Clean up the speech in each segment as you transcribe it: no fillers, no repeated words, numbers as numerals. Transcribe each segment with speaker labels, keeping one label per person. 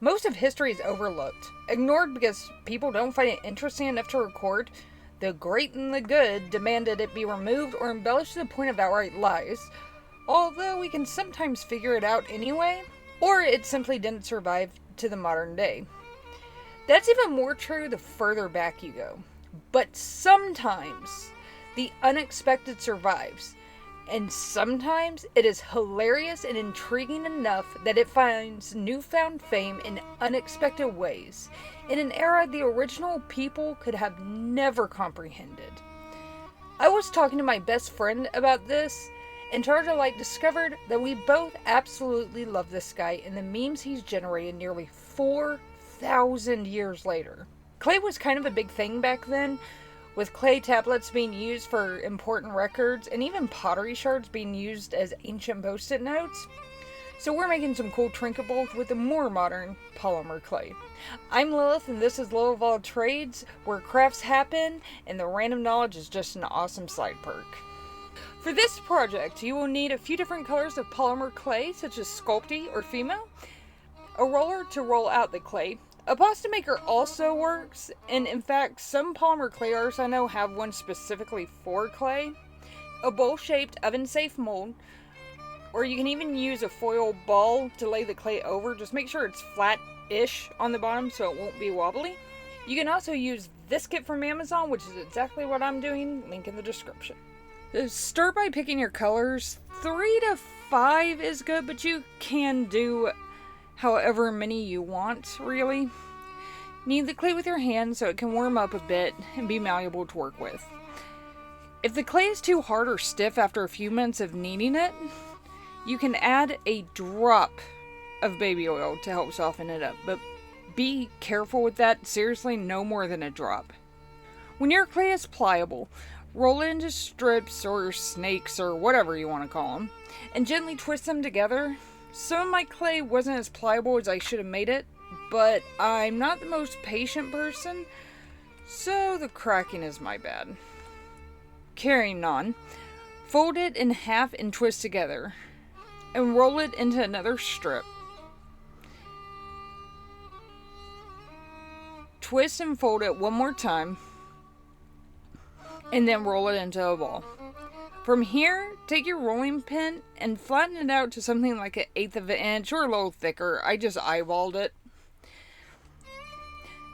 Speaker 1: Most of history is overlooked, ignored because people don't find it interesting enough to record. The great and the good demanded it be removed or embellished to the point of outright lies, although we can sometimes figure it out anyway, or it simply didn't survive to the modern day. That's even more true the further back you go. But sometimes the unexpected survives, and sometimes it is hilarious and intriguing enough that it finds newfound fame in unexpected ways, in an era the original people could have never comprehended. I was talking to my best friend about this, and Charger Light discovered that we both absolutely love this guy and the memes he's generated nearly 4,000 years later. Clay was kind of a big thing back then, with clay tablets being used for important records, and even pottery shards being used as ancient post-it notes. So we're making some cool trinket bowls with the more modern polymer clay. I'm Lilith, and this is Lilith of All Trades, where crafts happen, and the random knowledge is just an awesome side perk. For this project, you will need a few different colors of polymer clay, such as Sculpey or Fimo, a roller to roll out the clay. A pasta maker also works, and in fact, some polymer clay artists I know have one specifically for clay. A bowl-shaped, oven-safe mold, or you can even use a foil ball to lay the clay over. Just make sure it's flat-ish on the bottom so it won't be wobbly. You can also use this kit from Amazon, which is exactly what I'm doing, link in the description. Start by picking your colors. 3 to 5 is good, but you can do however many you want, really. Knead the clay with your hands so it can warm up a bit and be malleable to work with. If the clay is too hard or stiff after a few minutes of kneading it, you can add a drop of baby oil to help soften it up, but be careful with that. Seriously, no more than a drop. When your clay is pliable, roll it into strips or snakes or whatever you want to call them, and gently twist them together. Some of my clay wasn't as pliable as I should have made it, but I'm not the most patient person, so the cracking is my bad. Carrying on, fold it in half and twist together, and roll it into another strip. Twist and fold it one more time, and then roll it into a ball. From here, take your rolling pin and flatten it out to something like 1/8 of an inch or a little thicker. I just eyeballed it.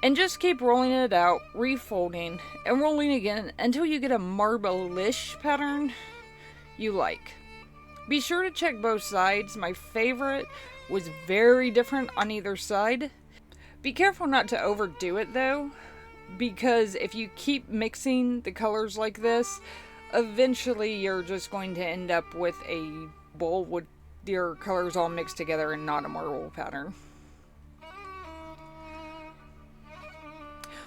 Speaker 1: And just keep rolling it out, refolding, and rolling again until you get a marble-ish pattern you like. Be sure to check both sides. My favorite was very different on either side. Be careful not to overdo it though, because if you keep mixing the colors like this, eventually you're just going to end up with a bowl with your colors all mixed together and not a marble pattern.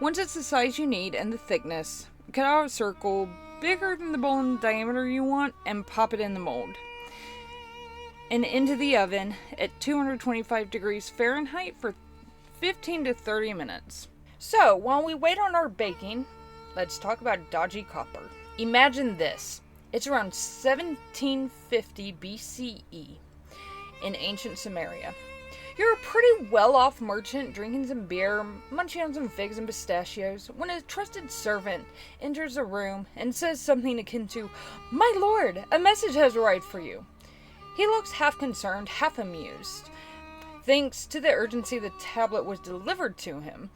Speaker 1: Once it's the size you need and the thickness, cut out a circle bigger than the bowl in diameter you want and pop it in the mold. And into the oven at 225 degrees Fahrenheit for 15 to 30 minutes. So, while we wait on our baking, let's talk about Dodgy copper. Imagine this. It's around 1750 BCE in ancient Samaria. You're a pretty well-off merchant drinking some beer, munching on some figs and pistachios, when a trusted servant enters the room and says something akin to, "My lord, a message has arrived for you." He looks half concerned, half amused, thanks to the urgency the tablet was delivered to him,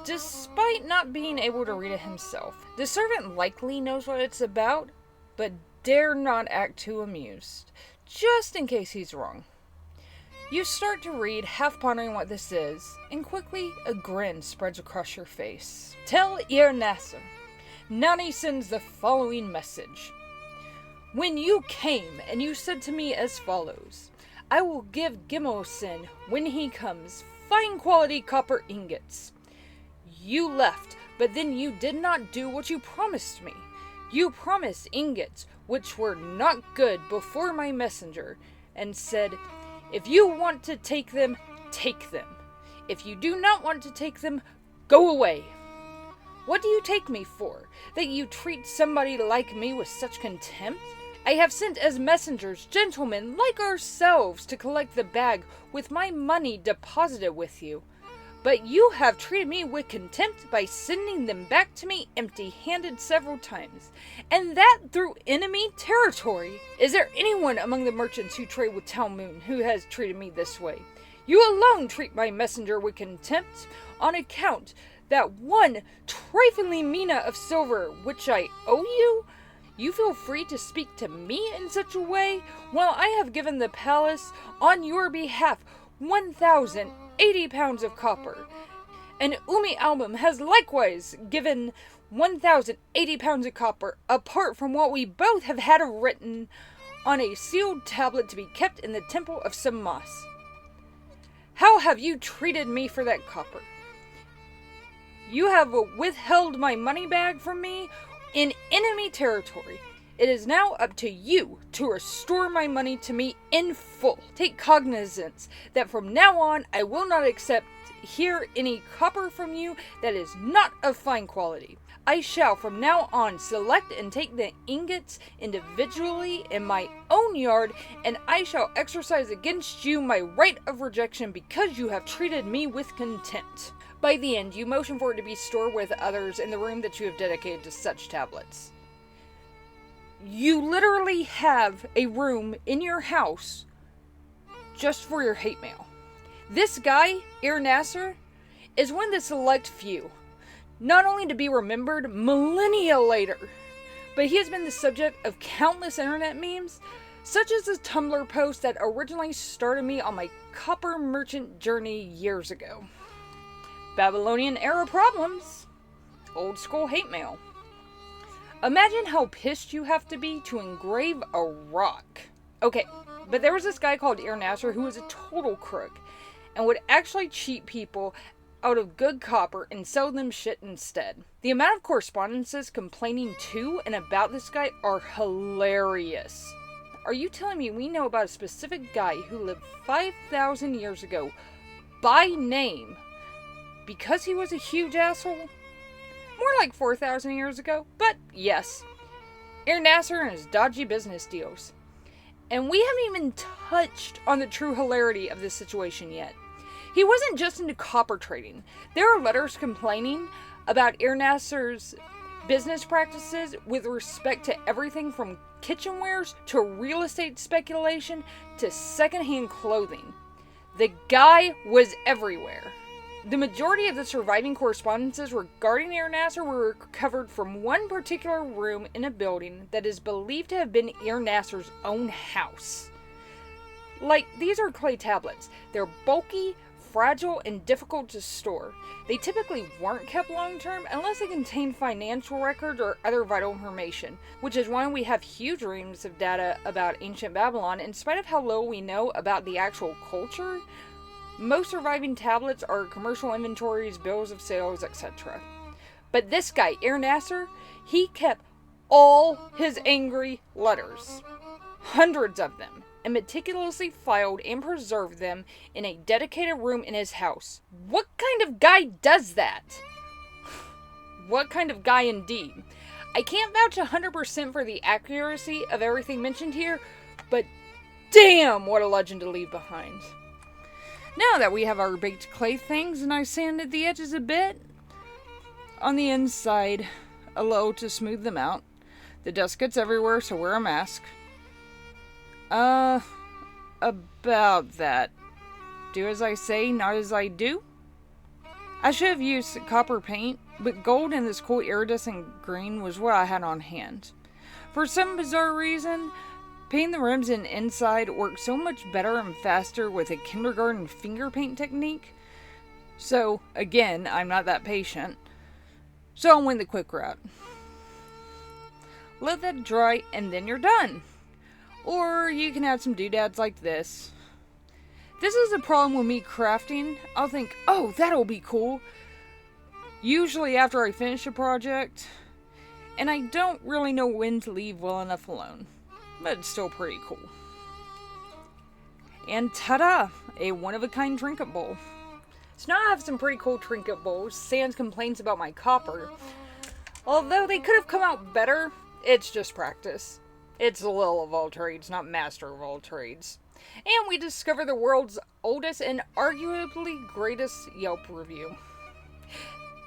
Speaker 1: despite not being able to read it himself. The servant likely knows what it's about, but dare not act too amused, just in case he's wrong. You start to read, half pondering what this is, and quickly a grin spreads across your face. Tell Ir Nasser, Nani sends the following message. When you came and you said to me as follows, I will give Gimosin, when he comes, fine quality copper ingots. You left, but then you did not do what you promised me. You promised ingots which were not good before my messenger, and said, if you want to take them, take them. If you do not want to take them, go away. What do you take me for? That you treat somebody like me with such contempt? I have sent as messengers gentlemen like ourselves to collect the bag with my money deposited with you. But you have treated me with contempt by sending them back to me empty-handed several times, and that through enemy territory. Is there anyone among the merchants who trade with Talmoon who has treated me this way? You alone treat my messenger with contempt on account that one trifling mina of silver which I owe you. You feel free to speak to me in such a way, while I have given the palace on your behalf 1,080 pounds of copper. And Umi Album has likewise given 1,080 pounds of copper, apart from what we both have had written on a sealed tablet to be kept in the temple of Samas. How have you treated me for that copper? You have withheld my money bag from me in enemy territory. It is now up to you to restore my money to me in full. Take cognizance that from now on I will not accept here any copper from you that is not of fine quality. I shall from now on select and take the ingots individually in my own yard, and I shall exercise against you my right of rejection because you have treated me with contempt. By the end, you motion for it to be stored with others in the room that you have dedicated to such tablets. You literally have a room in your house just for your hate mail. This guy, Ir Nasser, is one of the select few, not only to be remembered millennia later, but he has been the subject of countless internet memes, such as the Tumblr post that originally started me on my copper merchant journey years ago. Babylonian era problems. Old school hate mail. Imagine how pissed you have to be to engrave a rock. Okay, but there was this guy called Ir Nasser who was a total crook and would actually cheat people out of good copper and sell them shit instead. The amount of correspondences complaining to and about this guy are hilarious. Are you telling me we know about a specific guy who lived 5,000 years ago by name because he was a huge asshole? More like 4,000 years ago, but yes. Ir Nasser and his dodgy business deals. And we haven't even touched on the true hilarity of this situation yet. He wasn't just into copper trading. There are letters complaining about Ir Nasser's business practices with respect to everything from kitchenwares to real estate speculation to secondhand clothing. The guy was everywhere. The majority of the surviving correspondences regarding Ir Nasser were recovered from one particular room in a building that is believed to have been Ir Nasser's own house. Like, these are clay tablets. They're bulky, fragile, and difficult to store. They typically weren't kept long-term unless they contained financial records or other vital information, which is why we have huge reams of data about ancient Babylon in spite of how little we know about the actual culture. Most surviving tablets are commercial inventories, bills of sales, etc. But this guy, Ir Nasser, he kept all his angry letters, hundreds of them, and meticulously filed and preserved them in a dedicated room in his house. What kind of guy does that? What kind of guy indeed? I can't vouch 100% for the accuracy of everything mentioned here, but damn, what a legend to leave behind. Now that we have our baked clay things and I sanded the edges a bit, on the inside a little to smooth them out. The dust gets everywhere, so wear a mask. About that. Do as I say, not as I do. I should have used copper paint, but gold and this cool iridescent green was what I had on hand. For some bizarre reason, painting the rims and inside worked so much better and faster with a kindergarten finger paint technique. So, again, I'm not that patient. So I went the quick route. Let that dry and then you're done. Or you can add some doodads like this. This is a problem with me crafting. I'll think, oh, that'll be cool. Usually after I finish a project. And I don't really know when to leave well enough alone. But it's still pretty cool. And ta-da! A one-of-a-kind trinket bowl. So now I have some pretty cool trinket bowls. Sans complains about my copper. Although they could have come out better, it's just practice. It's the Lil of all trades, not master of all trades. And we discover the world's oldest and arguably greatest Yelp review.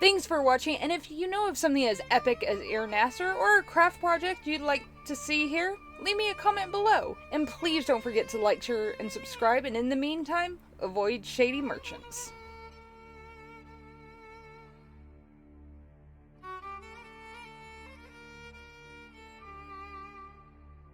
Speaker 1: Thanks for watching, and if you know of something as epic as Air Nasser or a craft project you'd like to see here, leave me a comment below. And please don't forget to like, share, and subscribe, and in the meantime, avoid shady merchants.